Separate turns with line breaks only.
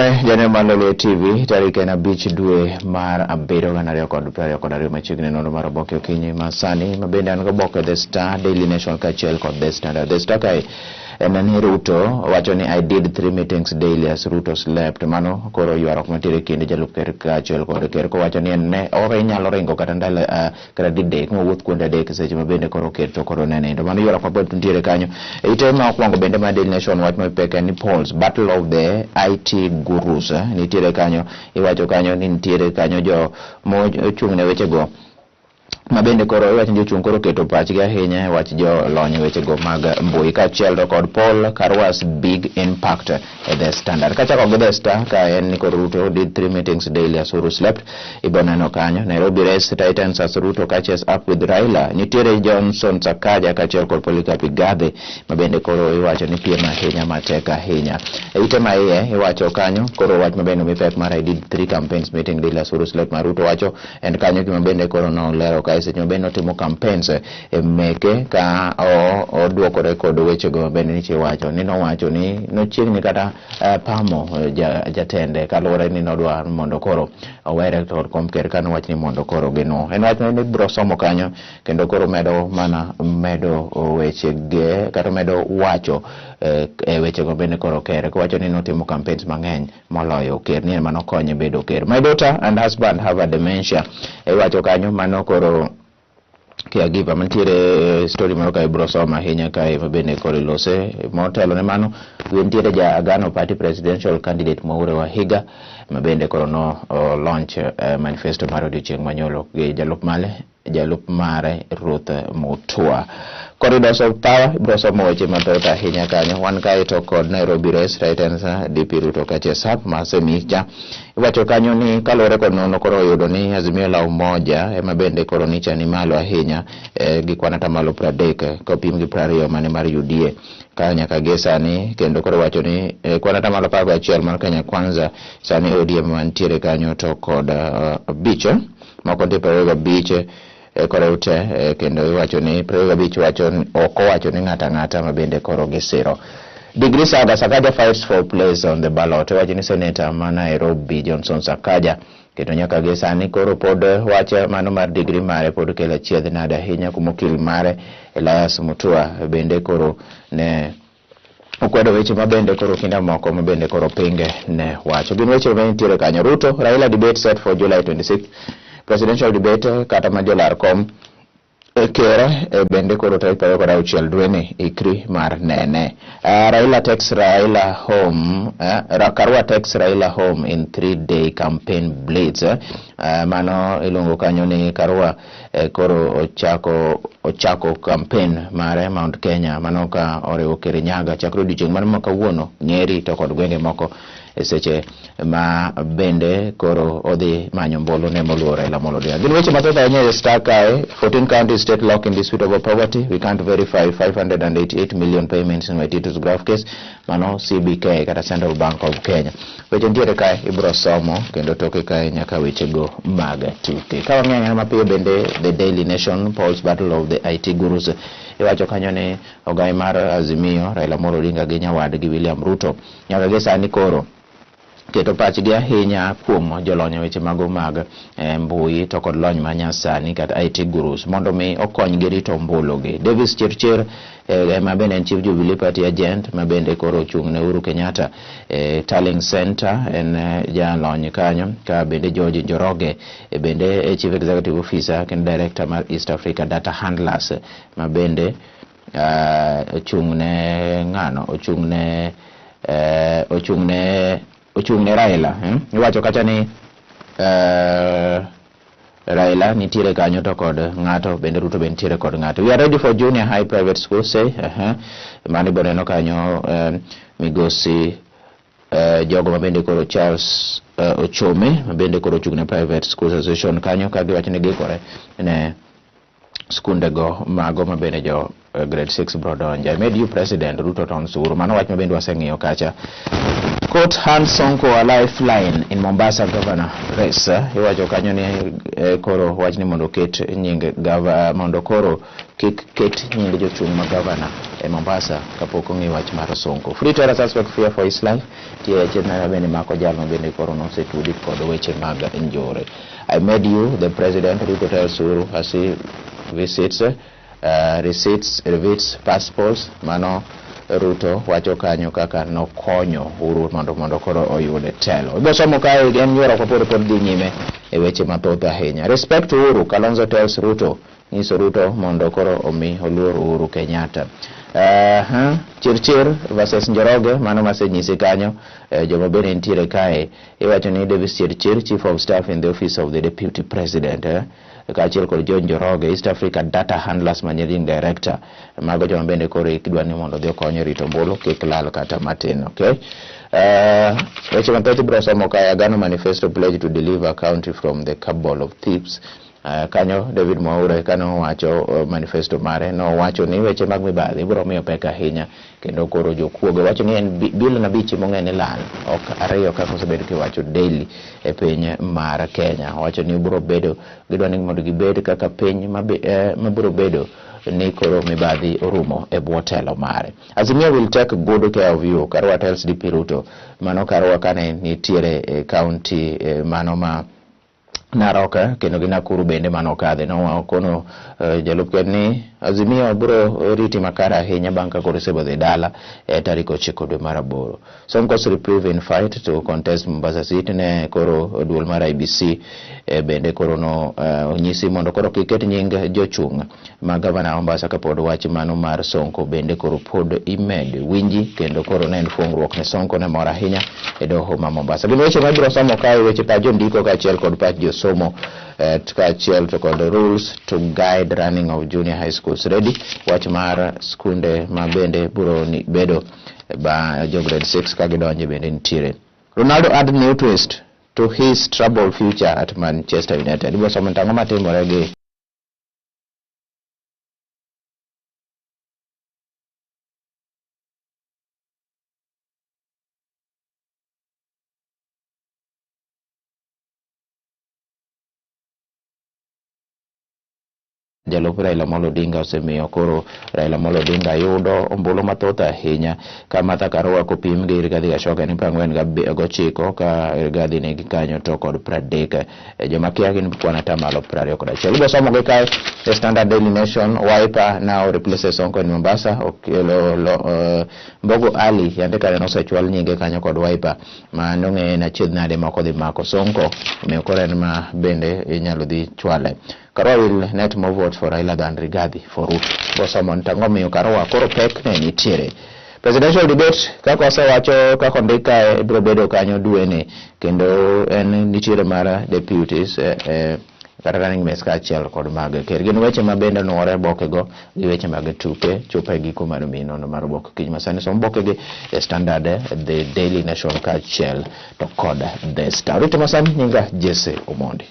Timore jane Malolo TV tarik en abich dwe mar abiro ganario kod prario kod ario machigne nono mar oboke okinyi masani mabende an goboke The Star, Daily Nation kachiel kod The Standard. The Star kai en Ruto wacho ni I did 3 meetings daily as Ruto slept. Mano koro yuarok matire kinde jalup ker kachiel kod ker ko wacho ni ne ore nyalo ringo kata ndalo kata didek mowuoth kuonde adek seche mabende koro ker to koro nenindo. Mano yuarok mabende nitiere kanyo. Itema okwongo bende ma Daily Nation wach mapeke ni polls battle of the IT gurus nitiere kanyo. Iwacho kanyo ni nitiere kanyo jo mochung'ne weche go mabende koro iwacho ni jochung' koro keto pachgi ahinya wach jo lony weche go mag mbui kachiel to kod Paul Karwas big impact at The Standard. Kachako gi The Star ka en ni koro Ruto did 3 meetings daily as Ruto slept. Iboneno kanyo Nairobi race Titans as Ruto catches up with Raila. Nitiere Johnson Sakaja kachiel kod Polycarp Igathe mabende koro iwacho ni piem ahinya mateka ahinya. Itema iye iwacho kanyo koro wach mabende mipek mar I did 3 campaigns meeting daily as Ruto slept ma Ruto wacho en kanyo mabende koro no lero ka seche mabende otimo campaigns meke ka oduokore kod weche go bende nitie wacho ni nowacho ni nochiegni kata pamo jatende kaluwore ni nodwa mondo koro owere kod komker kan wach ni mondo koro gino en wach ni bro somo kanyo kendo koro medo weche ge kata medo wacho weche go bende koro ker ko wacho ni notimo campaigns mang'eny moloyo ker ni mano konye bedo ker. My daughter and husband have a dementia. Wacho kanyo mano koro caregiver mantiere story moro ka ibro soma ahinya kae mabende koro lose motelo ne mano nitiere ja Agano Party presidential candidate Mwaure Wahiga mabende koro no launch manifesto mar odiochieng' manyolo gi jalup mare Ruth Mutua. Corridors of Power ibro somo weche mathoth ahinya kanyo. Wan kae to kod Nairobi race Titans DP Ruto catches up masemicha. Iwacho kanyo ni kalore kod nono koro yudo ni Azimio la Umoja mabende koro nicha ni malo ahinya gi kwanata malo 30 kopim gi 20 mane mar UDA Kenya Kagesa kendo koro wacho ni kwanata malo 11 mar Kenya Kwanza sani ODM mantiere kanyo to kod bicho moko ndi Prego bicho koro ute kendo iwacho ni Prego bicho wacho oko wacho ni ng'ata mabende koro gisiro. Degree Sakaja fights for place on the ballot. Wacho ni Senator ma Nairobi Johnson Sakaja kendo nyaka gi sani koro pod wacho mano mar degree mare pod kelo chiedh nada ahinya kumokil mare Elias Mutua bende koro ne okwedo weche mabende koro kinda moko mabende koro pinge ne wacho. Gin weche manitiere kanyo. Ruto Raila debate set for July 26th. Presidential debate kata majolar kom kere bende koro tarik 26 dwe ni ikri mar nene. Raila takes Raila home. Karwa takes Raila home in 3-day campaign blitz. Mano ilungo kanyo ni Karwa koro ochako campaign mare Mount Kenya mano ka oriwo Kirinyaga chakro odiochieng' mar makawuono Nyeri to kod gwenge moko seche ma bende koro odhi manyo mbolo ne moluo Raila Odinga. Gin weche mathoth ahinya e Star kae. 14 counties state lock in dispute over poverty. We can't verify 588 million payments in Waititus graph case. Mano CBK kata Central Bank of Kenya. Weche ntiere kae ibro somo kendo toke kae nyaka weche go mag tuke. Ka wang'eyo mapiyo bende The Daily Nation polls battle of the IT gurus. Iwacho kanyo ni ogai mar Azimio Raila Odinga gi nyawadgi William Ruto nyaka gi sani koro keto pachgi ahinya kuom jolony weche mago mag mbui to kod lony manyasani kata IT gurus mondo mi okony gi rito mbulugi. Davis Chirchir mabende en Chief Jubilee Party agent mabende koro chung' ne Uhuru Kenyatta Tallying Center en jalony kanyo ka bende George Njoroge bende Chief Executive Officer and Director mar East Africa Data Handlers mabende ochung'ne Raila. Iwacho kacha ni Raila nitiere kanyo to kod ng'ato bende Ruto bende nitiere kod ng'ato. We are ready for junior high private school say mani boneno kanyo migosi jogo mabende koro Charles Ochome mabende koro ochung'ne private schools association kanyo ka giwacho ni gikore ne skunde go mago mabende jo grade 6 brodonja. I made you president Ruto Town Suru. Mano wach mabende waseng'iyo kacha. Court hands Sonko a lifeline in Mombasa governor race. Iwacho kanyo ni koro wach ni mondo ket nying mondo koro kik ket nying jochung' ma gavana e Mombasa kapok ong'e wach mar Sonko. Free to suspect fear for his life. Tie chenara bende mako jalo bende koro nosetudi kod weche mag njore. I made you the president. Ruto tells Uhuru as he visits receipts, passports. Mano Ruto wacho kanyo kaka nokonyo Uhuru mondo koro oyude telo. Ibo somo kae en yuoro pod dhi nyime e weche mathoth ahinya. Respect Uhuru, Kalonzo tells Ruto. Nyiso Ruto mondo koro omi oluor Uhuru Kenyatta. Chirchir versus Njoroge, mano masenyisi kanyo. Joma bende nitiere kae, iwacho ni Davis Chirchir, Chief of Staff in the Office of the Deputy President, kaachiel kod John Njoroge, East Africa Data Handlers Managing Director. Mago joma bende koro ikidwa ni mondo dhi okonyo rito Ombulu kik lal kata matin, okay? Weche mathoth biro somo kae. Agano Manifesto pledge to deliver country from the cabal of thieves. Kanyo David Mwaure kano wacho manifesto mare no wacho ni weche mag mibadhi biro miyo pek ahinya, kendo koro jokuoge wacho ni en bilion 5 mong'ene lal, ok ariyo kaka osebedo kiwacho daily e piny mar Kenya. Wacho ni biro bedo gidwa ni mondo gibed kaka piny mabiro bedo ni koro mibadhi orumo e bwo telo mare. Azimio will take good care of you, Karua tells DP Ruto. Mano Karua kane nitiere e county mano ma Narok kendo gi Nakuru bende mano kadhe no kono jalup ni Azimio biro riti makara ahinya bang' ka koro sebodhi dala tarik 9 dwe mar 8. Sonko's reprieve in fight to contest Mombasa seat ne koro duol mar IBC bende koro no onyisi mondo koro kiket nying jochung' ma gavana Mombasa kapod wach mano mar Sonko bende koro pod imed winji, kendo koro ne en fuong'ruok ne Sonko ne mor ahinya e doho ma Mombasa. Gin weche mabiro somo kae, weche pa jondiko kaachiel kod pach josomo kaachiel to kod rules to guide running of junior high schools ready. Wach mar skunde ma bende biro bedo ba jo grade 6 ka gidonje bende nitiere. Ronaldo add new twist to his troubled future at Manchester United. Ibo somo tango matimore gi Jalup Raila Amolo Odinga osemiyo koro Raila Amolo Odinga yudo ombulu mathoth ahinya ka Martha Karua kopim gi Rigathi Gachagua ni 49 ka Rigathi nigi kanyo to kod 30. Joma kia gin kwana tamalo 21. Ibo somo gi kae The Standard, Daily Nation. Wiper now replaces Sonko in Mombasa. Mbogo Ali yandika ne osechwal nyinge kanyo kod Wiper ma nong'e na chiedh nade moko dhi mako Sonko omiyo koro en ma bende inyalo dhi chwale. Karua will net more votes for Raila than Rigathi for Ruto. Bosamon tango miyo Karua koro pek ne nitiere. Presidential debate kako osewacho kako ndika biro bedo kanyo duene, kendo en nitiere mar deputies kata running mates kaachiel kod mag ker. Gin weche ma bende nuore bokego gi weche mag tuke chopo e giko mar minono mar oboke kiny masani. Som bokegi The Standard, The Daily Nation kaachiel to kod The Star. Rito masani nyinga Jesse Omondi.